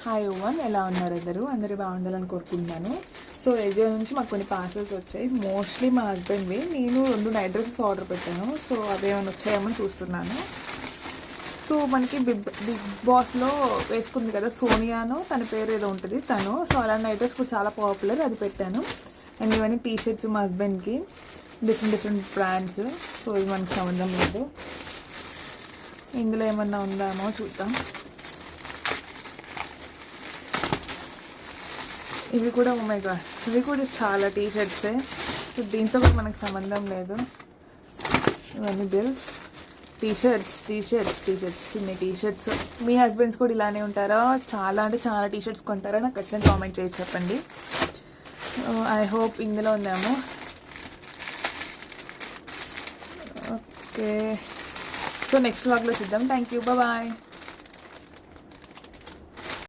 Hi woven, ఎలా ఉన్నారు అందరూ బాగుండాలని కోరుకుంటున్నాను. సో ఏజియో నుంచి మాకు కొన్ని పార్సల్స్ వచ్చాయి. మోస్ట్లీ మా హస్బెండ్వి. నేను 2 నైట్ డ్రెస్సెస్ ఆర్డర్ పెట్టాను. సో అవేమైనా వచ్చాయేమో చూస్తున్నాను. సో మనకి బిగ్ బాస్లో వేసుకుంది కదా సోనియానో, తన పేరు ఏదో ఉంటుంది తను. సో అలాంటి నైట్ డ్రెస్ ఇప్పుడు చాలా పాపులర్, అది పెట్టాను. అండ్ ఇవన్నీ టీ షర్ట్స్ మా హస్బెండ్కి, డిఫరెంట్ బ్రాండ్స్. సో ఇది మనకి సంబంధం లేదు. ఇందులో ఏమన్నా ఉందామో చూద్దాం. ఇవి కూడా ఇవి కూడా చాలా టీ షర్ట్సే. దీంతో కూడా మనకు సంబంధం లేదు. ఇవన్నీ బిల్స్, టీ షర్ట్స్ చిన్న టీ షర్ట్స్. మీ హస్బెండ్స్ కూడా ఇలానే ఉంటారా? చాలా అంటే చాలా టీ షర్ట్స్ కొంటారా? నాకు ఖచ్చితంగా కామెంట్ చేసి చెప్పండి. ఐ హోప్ ఇందులో ఉందేమో. ఓకే, సో నెక్స్ట్ వ్లాగ్లో చూద్దాం. Thank you, bye.